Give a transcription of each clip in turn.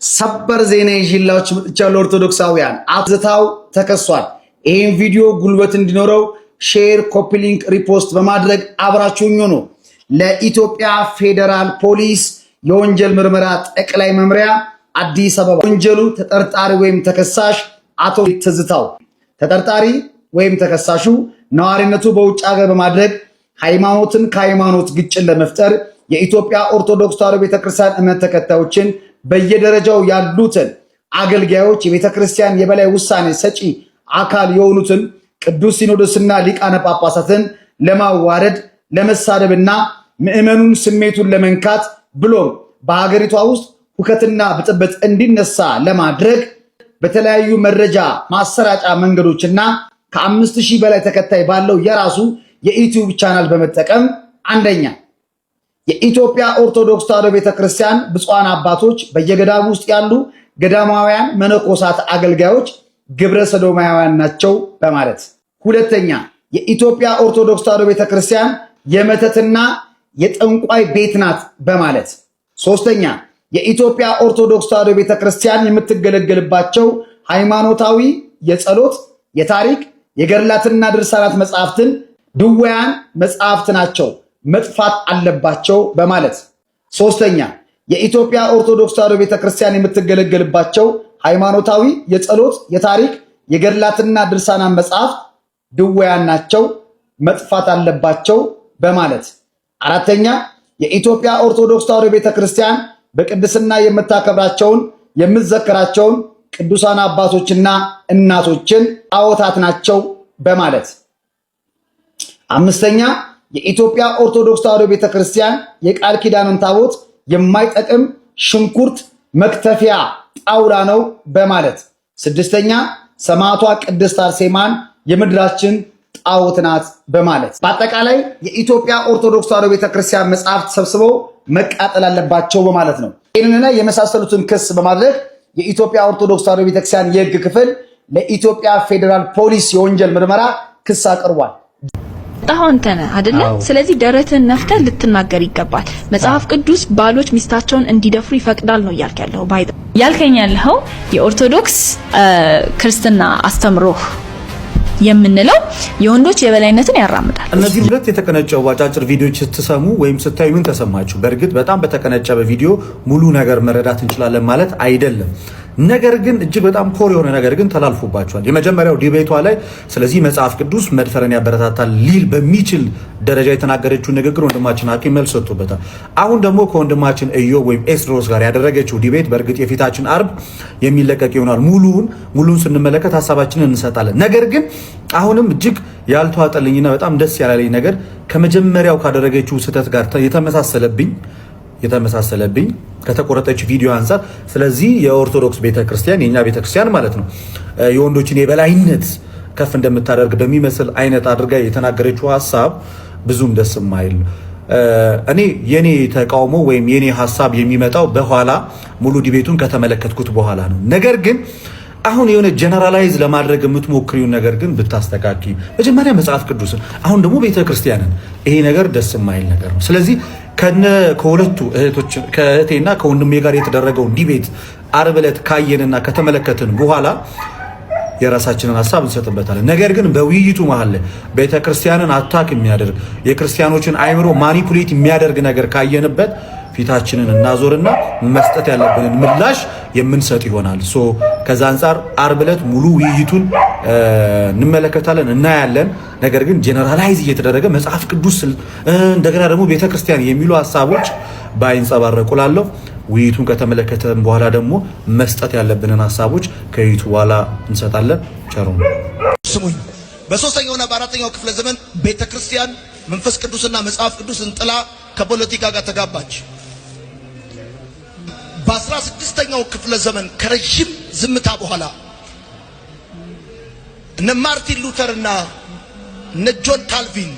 ሰበር ዜና ይዤላችሁ መጥቻለሁ። ኦርቶዶክሳውያን አብዝታው ተከሷል። ይሄን ቪዲዮ ጉልበት እንዲኖረው ሼር፣ ኮፒ ሊንክ፣ ሪፖስት በማድረግ አብራችሁኝ ሁኑ። ለኢትዮጵያ ፌዴራል ፖሊስ የወንጀል ምርመራ ጠቅላይ መምሪያ አዲስ አበባ ወንጀሉ ተጠርጣሪ ወይም ተከሳሽ አቶ ትዝታው ተጠርጣሪ ወይም ተከሳሹ ነዋሪነቱ በውጭ ሀገር በማድረግ ሃይማኖትን ከሃይማኖት ግጭት ለመፍጠር የኢትዮጵያ ኦርቶዶክስ ተዋሕዶ ቤተክርስቲያን እምነት ተከታዮችን በየደረጃው ያሉትን አገልጋዮች የቤተክርስቲያን የበላይ ውሳኔ ሰጪ አካል የሆኑትን ቅዱስ ሲኖዶስና ሊቃነ ጳጳሳትን ለማዋረድ ለመሳደብና ምዕመኑን ስሜቱን ለመንካት ብሎም በሀገሪቷ ውስጥ ሁከትና ብጥብጥ እንዲነሳ ለማድረግ በተለያዩ መረጃ ማሰራጫ መንገዶችና ከ5000 በላይ ተከታይ ባለው የራሱ የዩቲዩብ ቻናል በመጠቀም አንደኛ የኢትዮጵያ ኦርቶዶክስ ተዋሕዶ ቤተክርስቲያን ብፁዓን አባቶች በየገዳሙ ውስጥ ያሉ ገዳማውያን መነኮሳት አገልጋዮች ግብረ ሰዶማውያን ናቸው በማለት ሁለተኛ የኢትዮጵያ ኦርቶዶክስ ተዋሕዶ ቤተክርስቲያን የመተትና የጠንቋይ ቤት ናት በማለት ሶስተኛ የኢትዮጵያ ኦርቶዶክስ ተዋሕዶ ቤተክርስቲያን የምትገለገልባቸው ሃይማኖታዊ የጸሎት የታሪክ የገድላትና ድርሳናት መጻሕፍትን ድውያን መጻሕፍት ናቸው መጥፋት አለባቸው በማለት ሶስተኛ የኢትዮጵያ ኦርቶዶክስ ተዋሕዶ ቤተክርስቲያን የምትገለገልባቸው ሃይማኖታዊ የጸሎት የታሪክ የገድላትና ድርሳናት መጻሕፍት ድውያን ናቸው መጥፋት አለባቸው በማለት አራተኛ የኢትዮጵያ ኦርቶዶክስ ተዋሕዶ ቤተክርስቲያን በቅድስና የምታከብራቸውን የምትዘክራቸውን ቅዱሳን አባቶችና እናቶችን ጣዖታት ናቸው በማለት አምስተኛ የኢትዮጵያ ኦርቶዶክስ ተዋሕዶ ቤተክርስቲያን የቃል ኪዳንን ታቦት የማይጠቅም ሽንኩርት መክተፊያ ጣውላ ነው በማለት ስድስተኛ ሰማዕቷ ቅድስት አርሴማን የምድራችን ጣዖት ናት በማለት በአጠቃላይ የኢትዮጵያ ኦርቶዶክስ ተዋሕዶ ቤተክርስቲያን መጽሐፍት ሰብስበው መቃጠል አለባቸው በማለት ነው። ይህንንና የመሳሰሉትን ክስ በማድረግ የኢትዮጵያ ኦርቶዶክስ ተዋሕዶ ቤተክርስቲያን የሕግ ክፍል ለኢትዮጵያ ፌዴራል ፖሊስ የወንጀል ምርመራ ክስ አቅርቧል። ታውንተነ አይደለ? ስለዚህ ደረትን ነፍተህ ልትናገር ይገባል። መጽሐፍ ቅዱስ ባሎች ሚስታቸውን እንዲደፍሩ ይፈቅዳል ነው ያልከው። ያልከኝ ያለው የኦርቶዶክስ ክርስትና አስተምሮህ የምንለው የወንዶች የበላይነትን ያራምዳል። እነዚህ ሁለት የተቀነጨቡ አጫጭር ቪዲዮዎች ስትሰሙ ወይም ስታዩ ምን ተሰማችሁ? በእርግጥ በጣም በተቀነጨበ ቪዲዮ ሙሉ ነገር መረዳት እንችላለን ማለት አይደለም። ነገር ግን እጅግ በጣም ኮር የሆነ ነገር ግን ተላልፎባቸዋል። የመጀመሪያው ዲቤቷ ላይ ስለዚህ መጽሐፍ ቅዱስ መድፈርን ያበረታታል ሊል በሚችል ደረጃ የተናገረችው ንግግር ወንድማችን ሐኪም መልስ ሰጥቶበታል። አሁን ደግሞ ከወንድማችን ኢዮብ ወይም ኤስድሮስ ጋር ያደረገችው ዲቤት በእርግጥ የፊታችን አርብ የሚለቀቅ ይሆናል። ሙሉን ስንመለከት ሀሳባችንን እንሰጣለን። ነገር ግን አሁንም እጅግ ያልተዋጠልኝና በጣም ደስ ያላለኝ ነገር ከመጀመሪያው ካደረገችው ስህተት ጋር የተመሳሰለብኝ ከተቆረጠች ቪዲዮ አንፃር ስለዚህ የኦርቶዶክስ ቤተክርስቲያን የኛ ቤተክርስቲያን ማለት ነው የወንዶችን የበላይነት ከፍ እንደምታደርግ በሚመስል አይነት አድርጋ የተናገረችው ሐሳብ ብዙም ደስ የማይል እኔ የኔ ተቃውሞ ወይም የኔ ሐሳብ የሚመጣው በኋላ ሙሉ ዲቤቱን ከተመለከትኩት በኋላ ነው። ነገር ግን አሁን የሆነ ጀነራላይዝ ለማድረግ የምትሞክሪው ነገር ግን ብታስተካኪ መጀመሪያ መጽሐፍ ቅዱስን አሁን ደግሞ ቤተክርስቲያንን ይሄ ነገር ደስ የማይል ነገር ነው። ስለዚህ ከሁለቱ እህቶች ከእህቴና ከወንድሜ ጋር የተደረገውን ዲቤት ዓርብ ዕለት ካየንና ከተመለከትን በኋላ የራሳችንን ሐሳብ እንሰጥበታለን። ነገር ግን በውይይቱ መሃል ላይ ቤተክርስቲያንን አታክ የሚያደርግ የክርስቲያኖችን አይምሮ ማኒፑሌት የሚያደርግ ነገር ካየንበት ፊታችንን እናዞርና መስጠት ያለብንን ምላሽ የምንሰጥ ይሆናል። ከዛ አንፃር ዓርብ ዕለት ሙሉ ውይይቱን እንመለከታለን እናያለን። ነገር ግን ጀነራላይዝ እየተደረገ መጽሐፍ ቅዱስ እንደገና ደግሞ ቤተክርስቲያን የሚሉ ሐሳቦች ባይንጸባረቁ ላለው ውይይቱን ከተመለከተን በኋላ ደግሞ መስጠት ያለብንን ሐሳቦች ከውይይቱ በኋላ እንሰጣለን። ቸሩ ስሙኝ። በሶስተኛውና በአራተኛው ክፍለ ዘመን ቤተክርስቲያን መንፈስ ቅዱስና መጽሐፍ ቅዱስን ጥላ ከፖለቲካ ጋር ተጋባች። በ16ኛው ክፍለ ዘመን ከረጅም ዝምታ በኋላ እነ ማርቲን ሉተር እና እነ ጆን ካልቪን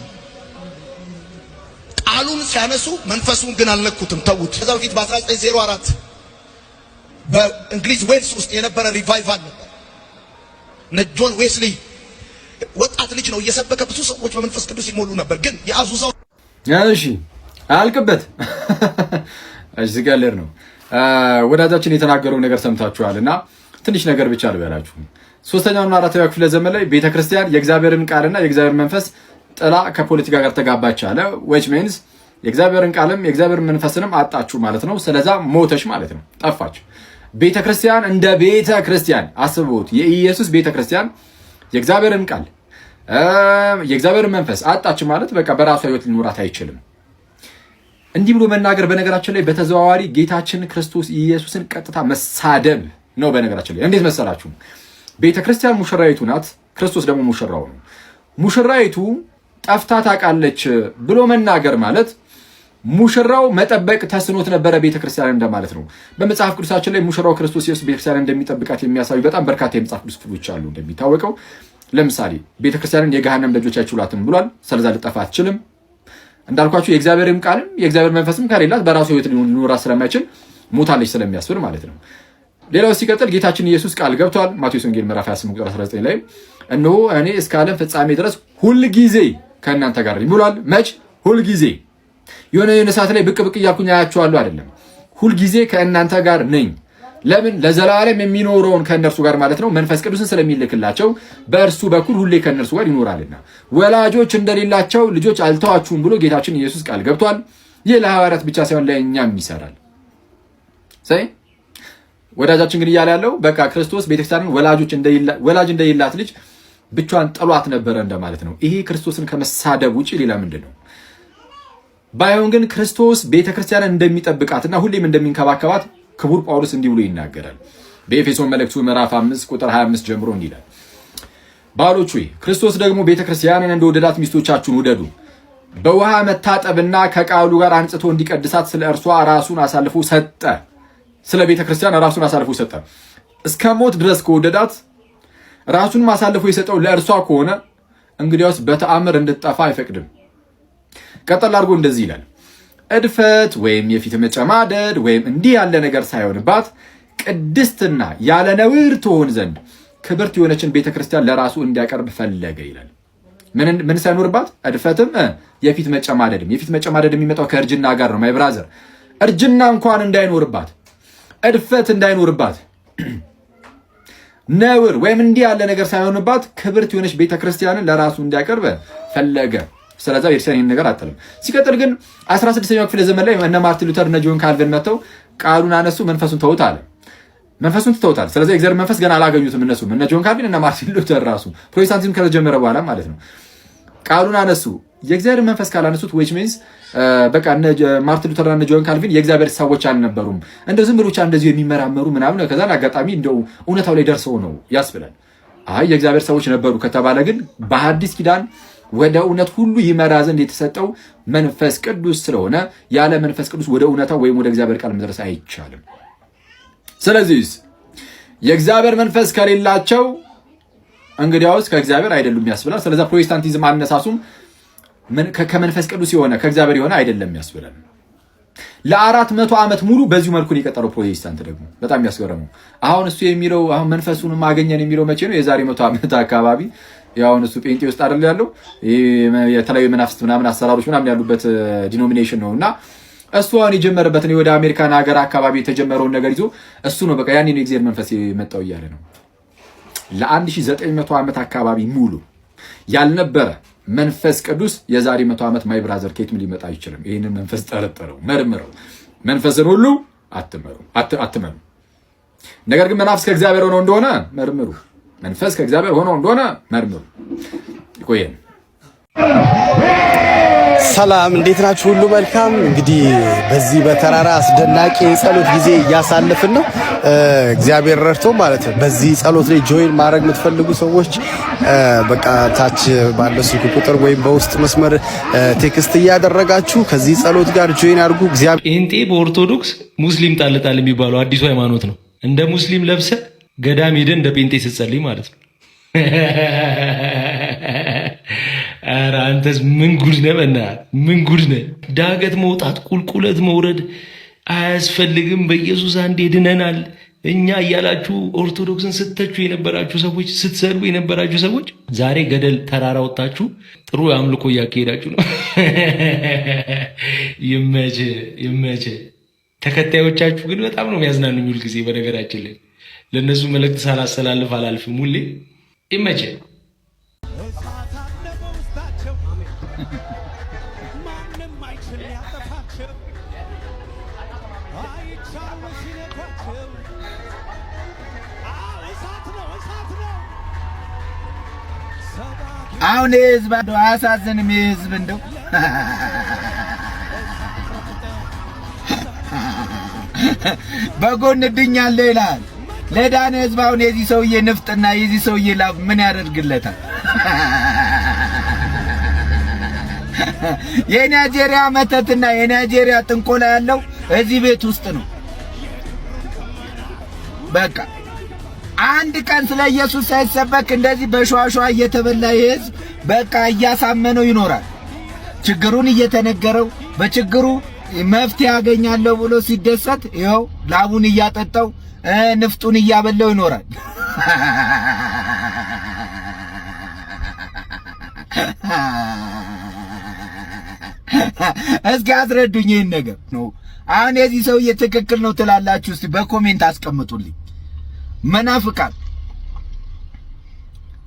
ቃሉን ሲያነሱ መንፈሱን ግን አልነኩትም፣ ተዉት። ከዛ በፊት በ1904 በእንግሊዝ ዌልስ ውስጥ የነበረ ሪቫይቫል ነበር። እነ ጆን ዌስሊ ወጣት ልጅ ነው እየሰበከ ብዙ ሰዎች በመንፈስ ቅዱስ ይሞሉ ነበር። ግን የአዙዛው እሺ አልቅበት እዚህ ጋር ነው ወዳጃችን የተናገረው ነገር ሰምታችኋልና ትንሽ ነገር ብቻ ልበላችሁ። 3ኛውና 4ኛው ክፍለ ዘመን ላይ ቤተክርስቲያን የእግዚአብሔርን ቃልና የእግዚአብሔር መንፈስ ጥላ ከፖለቲካ ጋር ተጋባች አለ። which means የእግዚአብሔርን ቃልም የእግዚአብሔርን መንፈስንም አጣችሁ ማለት ነው። ስለዛ ሞተች ማለት ነው፣ ጠፋች። ቤተክርስቲያን እንደ ቤተክርስቲያን አስቡት፣ የኢየሱስ ቤተክርስቲያን የእግዚአብሔርን ቃል የእግዚአብሔርን መንፈስ አጣች ማለት በቃ በራሷ ህይወት ሊኖራት አይችልም። እንዲህ ብሎ መናገር በነገራችን ላይ በተዘዋዋሪ ጌታችን ክርስቶስ ኢየሱስን ቀጥታ መሳደብ ነው። በነገራችን ላይ እንዴት መሰላችሁ? ቤተክርስቲያን ሙሽራይቱ ናት፣ ክርስቶስ ደግሞ ሙሽራው ነው። ሙሽራይቱ ጠፍታ ታውቃለች ብሎ መናገር ማለት ሙሽራው መጠበቅ ተስኖት ነበረ ቤተክርስቲያን እንደማለት ነው። በመጽሐፍ ቅዱሳችን ላይ ሙሽራው ክርስቶስ ኢየሱስ ቤተክርስቲያን እንደሚጠብቃት የሚያሳዩ በጣም በርካታ የመጽሐፍ ቅዱስ ክፍሎች አሉ። እንደሚታወቀው ለምሳሌ ቤተክርስቲያንን የገሃነም ደጆች አይችሏትም ብሏል። ስለዛ ልጠፋ አትችልም። እንዳልኳችሁ የእግዚአብሔርም ቃልም የእግዚአብሔር መንፈስም ከሌላት በራሱ ህይወት ሊኖራት ስለማይችል ሞታለች ስለሚያስብል ማለት ነው። ሌላው ሲቀጥል ጌታችን ኢየሱስ ቃል ገብቷል። ማቴዎስ ወንጌል ምዕራፍ 28 ቁጥር 19 ላይ እነሆ እኔ እስከ ዓለም ፍጻሜ ድረስ ሁል ጊዜ ከእናንተ ጋር ነኝ ብሏል። መች? ሁል ጊዜ። የሆነ ሰዓት ላይ ብቅ ብቅ እያልኩኝ አያችኋለሁ አይደለም፣ ሁል ጊዜ ከእናንተ ጋር ነኝ። ለምን? ለዘላለም የሚኖረውን ከእነርሱ ጋር ማለት ነው መንፈስ ቅዱስን ስለሚልክላቸው በእርሱ በኩል ሁሌ ከእነርሱ ጋር ይኖራልና ወላጆች እንደሌላቸው ልጆች አልተዋችሁም ብሎ ጌታችን ኢየሱስ ቃል ገብቷል። ይህ ለሐዋርያት ብቻ ሳይሆን ለእኛም ይሰራል። ወዳጃችን ግን እያለ ያለው በቃ ክርስቶስ ቤተክርስቲያንን ወላጅ እንደሌላት ልጅ ብቻዋን ጥሏት ነበረ እንደማለት ነው። ይሄ ክርስቶስን ከመሳደብ ውጪ ሌላ ምንድን ነው? ባይሆን ግን ክርስቶስ ቤተክርስቲያንን እንደሚጠብቃትና ሁሌም እንደሚንከባከባት ክቡር ጳውሎስ እንዲህ ብሎ ይናገራል። በኤፌሶን መልእክቱ ምዕራፍ 5 ቁጥር 25 ጀምሮ እንዲህ ይላል፣ ባሎች ሆይ ክርስቶስ ደግሞ ቤተክርስቲያንን እንደወደዳት ሚስቶቻችሁን ውደዱ። በውሃ መታጠብና ከቃሉ ጋር አንጽቶ እንዲቀድሳት ስለ እርሷ ራሱን አሳልፎ ሰጠ። ስለ ቤተክርስቲያን ራሱን አሳልፎ ሰጠ። እስከ ሞት ድረስ ከወደዳት ራሱን አሳልፎ የሰጠው ለእርሷ ከሆነ እንግዲያውስ በተአምር እንድትጠፋ አይፈቅድም። ቀጠል አድርጎ እንደዚህ ይላል፣ እድፈት ወይም የፊት መጨማደድ ወይም እንዲህ ያለ ነገር ሳይሆንባት ቅድስትና ያለ ነውር ትሆን ዘንድ ክብርት የሆነችን ቤተክርስቲያን ለራሱ እንዲያቀርብ ፈለገ ይላል። ምን ሳይኖርባት? እድፈትም የፊት መጨማደድም። የፊት መጨማደድ የሚመጣው ከእርጅና ጋር ነው። ማይ ብራዘር፣ እርጅና እንኳን እንዳይኖርባት፣ እድፈት እንዳይኖርባት፣ ነውር ወይም እንዲህ ያለ ነገር ሳይሆንባት ክብርት የሆነች ቤተክርስቲያንን ለራሱ እንዲያቀርብ ፈለገ። ስለዛ ቤተክርስቲያን ይህን ነገር አጠለም። ሲቀጥል ግን 16ኛው ክፍለ ዘመን ላይ እነ ማርቲን ሉተር እነ ጆን ካልቪን መጥተው ቃሉን አነሱ፣ መንፈሱን ተውት አለ። መንፈሱን ትተውታል። ስለዚህ የእግዚአብሔር መንፈስ ገና አላገኙትም እነሱ እነ ጆን ካልቪን እነ ማርቲን ሉተር ራሱ ፕሮቴስታንቲዝም ከተጀመረ በኋላ ማለት ነው። ቃሉን አነሱ። የእግዚአብሔር መንፈስ ካላነሱት which means በቃ እነ ማርቲን ሉተር እና ጆን ካልቪን የእግዚአብሔር ሰዎች አልነበሩም። እንደው ዝም ብሎ ብቻ እንደዚህ የሚመራመሩ ምናምን ከዛን አጋጣሚ እንደው እውነታው ላይ ደርሰው ነው ያስብላል። አይ የእግዚአብሔር ሰዎች ነበሩ ከተባለ ግን በሐዲስ ኪዳን ወደ እውነት ሁሉ ይመራ ዘንድ የተሰጠው መንፈስ ቅዱስ ስለሆነ ያለ መንፈስ ቅዱስ ወደ እውነታው ወይም ወደ እግዚአብሔር ቃል መድረስ አይቻልም። ስለዚህ የእግዚአብሔር መንፈስ ከሌላቸው እንግዲያውስ ከእግዚአብሔር አይደሉም ያስብላል። ስለዚህ ፕሮቴስታንቲዝም አነሳሱም ከመንፈስ ቅዱስ የሆነ ከእግዚአብሔር የሆነ አይደለም ያስብላል። ለ400 ዓመት ሙሉ በዚሁ መልኩ የቀጠለው ፕሮቴስታንት ደግሞ በጣም ያስገረመው አሁን እሱ የሚለው አሁን መንፈሱን ማገኘን የሚለው መቼ ነው? የዛሬ 100 ዓመት አካባቢ ያው እሱ ጴንጤ ውስጥ አይደል ያለው የተለያዩ መናፍስት ምናምን አሰራሮች ምናምን ያሉበት ዲኖሚኔሽን ነውና እሱ አሁን የጀመረበትን ወደ አሜሪካን ሀገር አካባቢ የተጀመረውን ነገር ይዞ እሱ ነው በቃ ያኔ ነው የእግዚአብሔር መንፈስ የመጣው እያለ ነው። ለ1900 ዓመት አካባቢ ሙሉ ያልነበረ መንፈስ ቅዱስ የዛሬ 100 ዓመት ማይ ብራዘር ከየትም ሊመጣ አይችልም። ይህንን መንፈስ ጠረጠረው፣ መርምረው። መንፈስን ሁሉ አትመኑ። ነገር ግን መናፍስ ከእግዚአብሔር ሆነው እንደሆነ መርምሩ። መንፈስ ከእግዚአብሔር ሆኖ እንደሆነ መርምሩ። ይቆየን። ሰላም፣ እንዴት ናችሁ? ሁሉ መልካም። እንግዲህ በዚህ በተራራ አስደናቂ የጸሎት ጊዜ እያሳለፍን ነው። እግዚአብሔር ረድቶ ማለት ነው። በዚህ ጸሎት ላይ ጆይን ማድረግ የምትፈልጉ ሰዎች በቃ ታች ባለው ስልክ ቁጥር ወይም በውስጥ መስመር ቴክስት እያደረጋችሁ ከዚህ ጸሎት ጋር ጆይን አድርጉ። ጴንጤ በኦርቶዶክስ ሙስሊም ጣልጣል የሚባለው አዲሱ ሃይማኖት ነው። እንደ ሙስሊም ለብሰ ገዳም ሄደን እንደ ጴንጤ ስትጸልይ ማለት ነው። ኧረ አንተስ ምን ጉድ ነህ? በእናትህ ምን ጉድ ነህ? ዳገት መውጣት ቁልቁለት መውረድ አያስፈልግም። በኢየሱስ አንዴ ድነናል እኛ እያላችሁ ኦርቶዶክስን ስተቹ የነበራችሁ ሰዎች፣ ስትሰድቡ የነበራችሁ ሰዎች ዛሬ ገደል ተራራ ወጣችሁ ጥሩ አምልኮ እያካሄዳችሁ ነው። ይመችህ። ተከታዮቻችሁ ግን በጣም ነው የሚያዝናኑኝ ሁልጊዜ። በነገራችን ላይ ለእነሱ መልእክት ሳላስተላልፍ አላልፍም። ሁሌ ይመቸ አሁን ህዝብ እንደው አያሳዝንም? ህዝብ እንደው በጎን ድኛለሁ ይላል። ለዳነ ህዝብ አሁን የዚህ ሰውዬ ንፍጥና የዚህ ሰውዬ ላብ ምን ያደርግለታል? የናይጄሪያ መተትና የናይጄሪያ ጥንቆላ ያለው እዚህ ቤት ውስጥ ነው። በቃ አንድ ቀን ስለ ኢየሱስ ሳይሰበክ እንደዚህ በሸዋሸዋ እየተበላ ህዝብ በቃ እያሳመነው ይኖራል። ችግሩን እየተነገረው በችግሩ መፍትሄ ያገኛለሁ ብሎ ሲደሰት ይኸው ላቡን እያጠጣው ንፍጡን እያበላው ይኖራል። እስኪ አስረዱኝ ይህን ነገር ነው። አሁን የዚህ ሰውዬ ትክክል ነው ትላላችሁ? እስቲ በኮሜንት አስቀምጡልኝ። መናፍቃን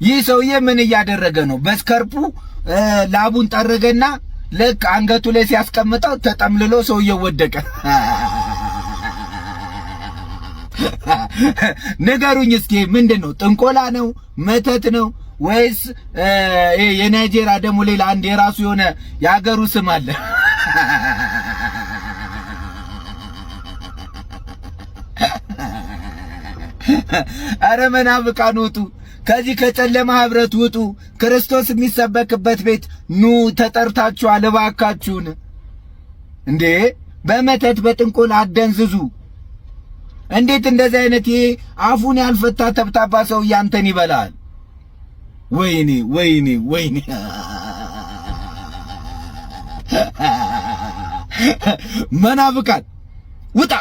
ይህ ሰውዬ ምን እያደረገ ነው? በስከርፑ ላቡን ጠረገና ልክ አንገቱ ላይ ሲያስቀምጠው ተጠምልሎ ሰውዬው ወደቀ። ንገሩኝ እስኪ ምንድን ነው? ጥንቆላ ነው? መተት ነው? ወይስ የናይጄሪያ ደግሞ ሌላ አንድ የራሱ የሆነ የሀገሩ ስም አለ? አረ መናፍቃን ውጡ! ከዚህ ከጨለማ ህብረት ውጡ! ክርስቶስ የሚሰበክበት ቤት ኑ! ተጠርታችኋል። እባካችሁን እንዴ! በመተት በጥንቆላ አደንዝዙ። እንዴት እንደዚህ አይነት ይሄ አፉን ያልፈታ ተብታባ ሰው ያንተን ይበላል? ወይኔ ወይኔ ወይኔ! መናፍቃን ውጣ!